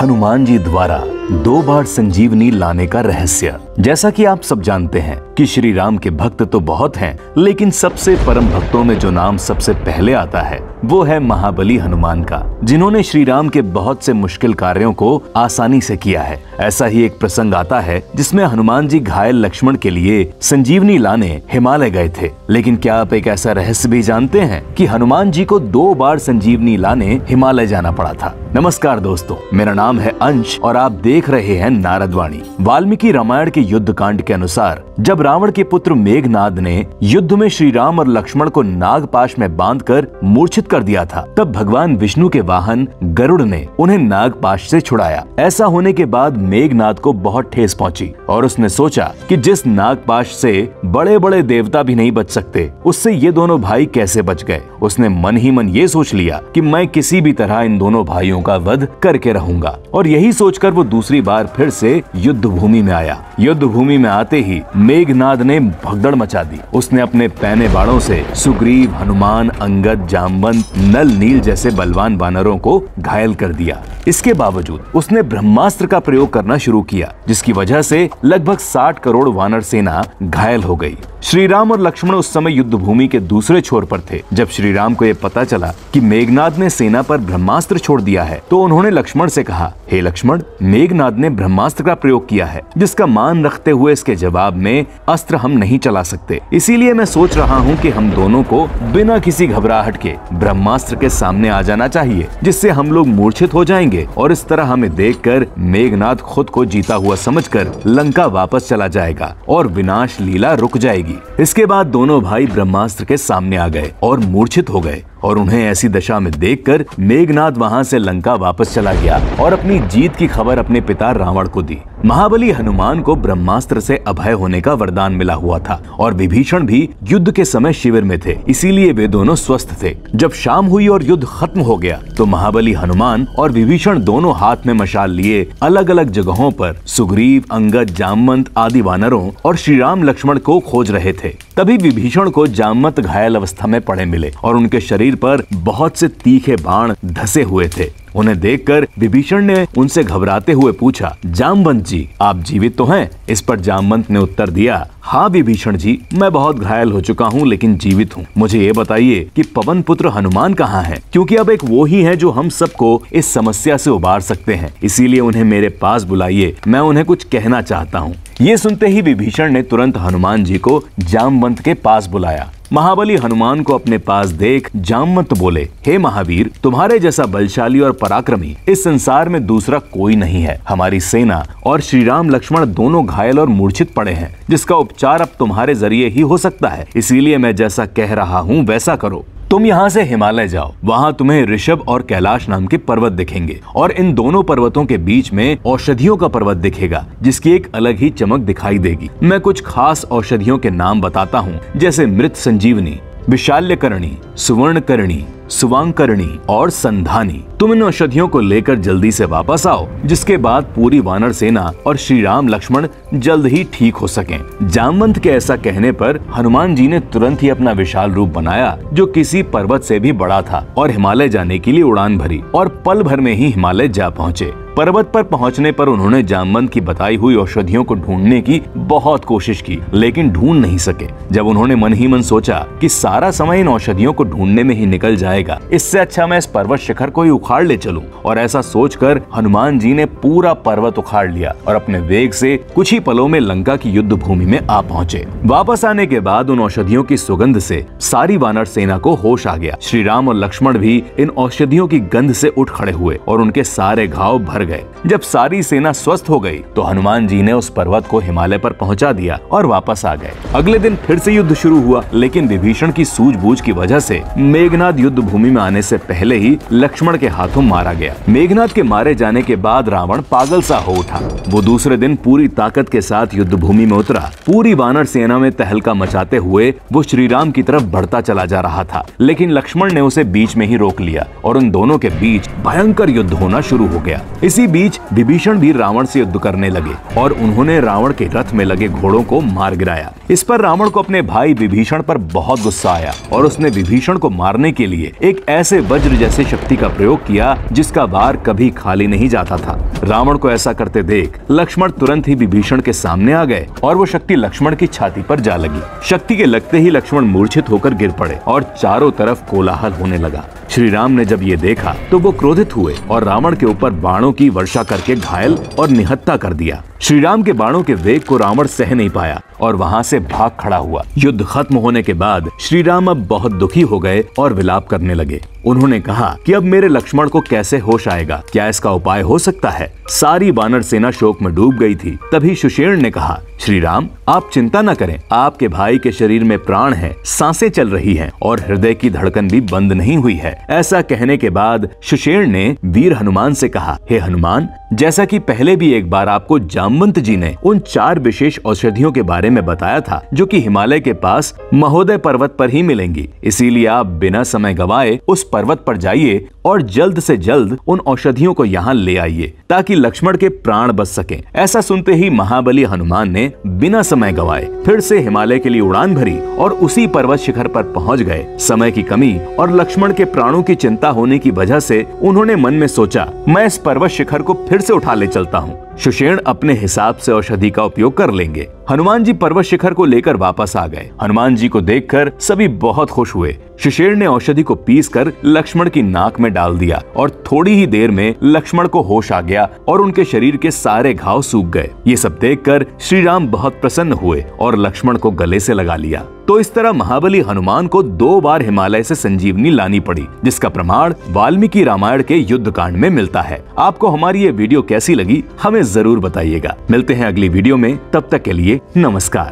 हनुमान जी द्वारा 2 बार संजीवनी लाने का रहस्य। जैसा कि आप सब जानते हैं कि श्री राम के भक्त तो बहुत हैं, लेकिन सबसे परम भक्तों में जो नाम सबसे पहले आता है वो है महाबली हनुमान का, जिन्होंने श्री राम के बहुत से मुश्किल कार्यों को आसानी से किया है। ऐसा ही एक प्रसंग आता है जिसमें हनुमान जी घायल लक्ष्मण के लिए संजीवनी लाने हिमालय गए थे। लेकिन क्या आप एक ऐसा रहस्य भी जानते हैं कि हनुमान जी को 2 बार संजीवनी लाने हिमालय जाना पड़ा था। नमस्कार दोस्तों, मेरा नाम है अंश और आप देख रहे हैं नारदवाणी। वाल्मीकि रामायण के युद्ध कांड के अनुसार जब रावण के पुत्र मेघनाद ने युद्ध में श्री राम और लक्ष्मण को नागपाश में बांधकर मूर्छित कर दिया था, तब भगवान विष्णु के वाहन गरुड़ ने उन्हें नागपाश से छुड़ाया। ऐसा होने के बाद मेघनाद को बहुत ठेस पहुंची और उसने सोचा कि जिस नागपाश से बड़े बड़े देवता भी नहीं बच सकते, उससे ये दोनों भाई कैसे बच गए। उसने मन ही मन ये सोच लिया कि मैं किसी भी तरह इन दोनों भाइयों का वध करके रहूंगा। और यही सोचकर वो दूसरी बार फिर से युद्ध भूमि में आया। युद्ध भूमि में आते ही मेघनाद ने भगदड़ मचा दी। उसने अपने पैने बाणों से सुग्रीव, हनुमान, अंगद, जामवंत, नल, नील जैसे बलवान वानरों को घायल कर दिया। इसके बावजूद उसने ब्रह्मास्त्र का प्रयोग करना शुरू किया, जिसकी वजह से लगभग 60 करोड़ वानर सेना घायल हो गई। श्री राम और लक्ष्मण उस समय युद्ध भूमि के दूसरे छोर पर थे। जब श्री राम को यह पता चला कि मेघनाद ने सेना पर ब्रह्मास्त्र छोड़ दिया है, तो उन्होंने लक्ष्मण से कहा, हे लक्ष्मण, मेघनाद ने ब्रह्मास्त्र का प्रयोग किया है, जिसका मान रखते हुए इसके जवाब में अस्त्र हम नहीं चला सकते। इसीलिए मैं सोच रहा हूँ कि हम दोनों को बिना किसी घबराहट के ब्रह्मास्त्र के सामने आ जाना चाहिए, जिससे हम लोग मूर्छित हो जाएंगे और इस तरह हमें देखकर मेघनाद खुद को जीता हुआ समझकर लंका वापस चला जाएगा और विनाश लीला रुक जाएगी। इसके बाद दोनों भाई ब्रह्मास्त्र के सामने आ गए और मूर्छित हो गए, और उन्हें ऐसी दशा में देखकर मेघनाद वहां से लंका वापस चला गया और अपनी जीत की खबर अपने पिता रावण को दी। महाबली हनुमान को ब्रह्मास्त्र से अभय होने का वरदान मिला हुआ था और विभीषण भी युद्ध के समय शिविर में थे, इसीलिए वे दोनों स्वस्थ थे। जब शाम हुई और युद्ध खत्म हो गया तो महाबली हनुमान और विभीषण दोनों हाथ में मशाल लिए अलग अलग जगहों पर सुग्रीव, अंगद, जामवंत आदि वानरों और श्री राम लक्ष्मण को खोज रहे थे। तभी विभीषण को जामवंत घायल अवस्था में पड़े मिले और उनके शरीर पर बहुत से तीखे बाण धसे हुए थे। उन्हें देखकर विभीषण ने उनसे घबराते हुए पूछा, जामवंत जी, आप जीवित तो हैं? इस पर जामवंत ने उत्तर दिया, हाँ विभीषण जी, मैं बहुत घायल हो चुका हूँ लेकिन जीवित हूँ। मुझे ये बताइए कि पवन पुत्र हनुमान कहाँ हैं? क्योंकि अब एक वो ही है जो हम सबको इस समस्या से उबार सकते हैं, इसीलिए उन्हें मेरे पास बुलाइए, मैं उन्हें कुछ कहना चाहता हूँ। ये सुनते ही विभीषण ने तुरंत हनुमान जी को जामवंत के पास बुलाया। महाबली हनुमान को अपने पास देख जामवंत बोले, हे महावीर, तुम्हारे जैसा बलशाली और पराक्रमी इस संसार में दूसरा कोई नहीं है। हमारी सेना और श्री राम लक्ष्मण दोनों घायल और मूर्छित पड़े हैं, जिसका उपचार अब तुम्हारे जरिए ही हो सकता है। इसीलिए मैं जैसा कह रहा हूँ वैसा करो। तुम यहाँ से हिमालय जाओ, वहाँ तुम्हें ऋषभ और कैलाश नाम के पर्वत दिखेंगे और इन दोनों पर्वतों के बीच में औषधियों का पर्वत दिखेगा, जिसकी एक अलग ही चमक दिखाई देगी। मैं कुछ खास औषधियों के नाम बताता हूँ, जैसे मृत संजीवनी, विशाल्यकरणी, सुवर्णकरणी, सुवांकरणी और संधानी। तुम इन औषधियों को लेकर जल्दी से वापस आओ, जिसके बाद पूरी वानर सेना और श्री राम लक्ष्मण जल्द ही ठीक हो सकें। जामवंत के ऐसा कहने पर हनुमान जी ने तुरंत ही अपना विशाल रूप बनाया, जो किसी पर्वत से भी बड़ा था, और हिमालय जाने के लिए उड़ान भरी और पल भर में ही हिमालय जा पहुँचे। पर्वत पर पहुंचने पर उन्होंने जामवंत की बताई हुई औषधियों को ढूंढने की बहुत कोशिश की, लेकिन ढूंढ नहीं सके। जब उन्होंने मन ही मन सोचा कि सारा समय इन औषधियों को ढूंढने में ही निकल जाएगा, इससे अच्छा मैं इस पर्वत शिखर को ही उखाड़ ले चलूं, और ऐसा सोचकर हनुमान जी ने पूरा पर्वत उखाड़ लिया और अपने वेग से कुछ ही पलों में लंका की युद्ध भूमि में आ पहुंचे। वापस आने के बाद उन औषधियों की सुगंध से सारी वानर सेना को होश आ गया। श्री राम और लक्ष्मण भी इन औषधियों की गंध से उठ खड़े हुए और उनके सारे घाव भर गए। जब सारी सेना स्वस्थ हो गई तो हनुमान जी ने उस पर्वत को हिमालय पर पहुंचा दिया और वापस आ गए। अगले दिन फिर से युद्ध शुरू हुआ, लेकिन विभीषण की सूझबूझ की वजह से मेघनाद युद्ध भूमि में आने से पहले ही लक्ष्मण के हाथों मारा गया। मेघनाद के मारे जाने के बाद रावण पागल सा हो उठा। वो दूसरे दिन पूरी ताकत के साथ युद्ध भूमि में उतरा। पूरी वानर सेना में तहलका मचाते हुए वो श्री राम की तरफ बढ़ता चला जा रहा था, लेकिन लक्ष्मण ने उसे बीच में ही रोक लिया और उन दोनों के बीच भयंकर युद्ध होना शुरू हो गया। इसी बीच विभीषण भी रावण से युद्ध करने लगे और उन्होंने रावण के रथ में लगे घोड़ों को मार गिराया। इस पर रावण को अपने भाई विभीषण पर बहुत गुस्सा आया और उसने विभीषण को मारने के लिए एक ऐसे वज्र जैसे शक्ति का प्रयोग किया जिसका वार कभी खाली नहीं जाता था। रावण को ऐसा करते देख लक्ष्मण तुरंत ही विभीषण के सामने आ गए और वो शक्ति लक्ष्मण की छाती पर जा लगी। शक्ति के लगते ही लक्ष्मण मूर्छित होकर गिर पड़े और चारों तरफ कोलाहल होने लगा। श्री राम ने जब ये देखा तो वो क्रोधित हुए और रावण के ऊपर बाणों की वर्षा करके घायल और निहत्था कर दिया। श्री राम के बाणों के वेग को रावण सह नहीं पाया और वहां से भाग खड़ा हुआ। युद्ध खत्म होने के बाद श्री राम अब बहुत दुखी हो गए और विलाप करने लगे। उन्होंने कहा कि अब मेरे लक्ष्मण को कैसे होश आएगा, क्या इसका उपाय हो सकता है। सारी वानर सेना शोक में डूब गई थी। तभी सुषेण ने कहा, श्री राम आप चिंता न करें, आपके भाई के शरीर में प्राण है, सांसें चल रही हैं और हृदय की धड़कन भी बंद नहीं हुई है। ऐसा कहने के बाद सुषेण ने वीर हनुमान से कहा, हे हनुमान, जैसा कि पहले भी एक बार आपको जामवंत जी ने उन 4 विशेष औषधियों के बारे में बताया था जो कि हिमालय के पास महोदय पर्वत पर ही मिलेंगी, इसीलिए आप बिना समय गवाए उस पर्वत पर जाइए और जल्द से जल्द उन औषधियों को यहाँ ले आइए ताकि लक्ष्मण के प्राण बच सकें। ऐसा सुनते ही महाबली हनुमान ने बिना समय गवाए फिर से हिमालय के लिए उड़ान भरी और उसी पर्वत शिखर पर पहुंच गए। समय की कमी और लक्ष्मण के प्राणों की चिंता होने की वजह से उन्होंने मन में सोचा, मैं इस पर्वत शिखर को फिर से उठा ले चलता हूँ। सुषेण अपने हिसाब से औषधि का उपयोग कर लेंगे। हनुमान जी पर्वत शिखर को लेकर वापस आ गए। हनुमान जी को देखकर सभी बहुत खुश हुए। सुषेण ने औषधि को पीसकर लक्ष्मण की नाक में डाल दिया और थोड़ी ही देर में लक्ष्मण को होश आ गया और उनके शरीर के सारे घाव सूख गए। ये सब देखकर श्री राम बहुत प्रसन्न हुए और लक्ष्मण को गले से लगा लिया। तो इस तरह महाबली हनुमान को 2 बार हिमालय से संजीवनी लानी पड़ी, जिसका प्रमाण वाल्मीकि रामायण के युद्ध कांड में मिलता है। आपको हमारी ये वीडियो कैसी लगी हमें जरूर बताइएगा। मिलते हैं अगली वीडियो में, तब तक के लिए नमस्कार।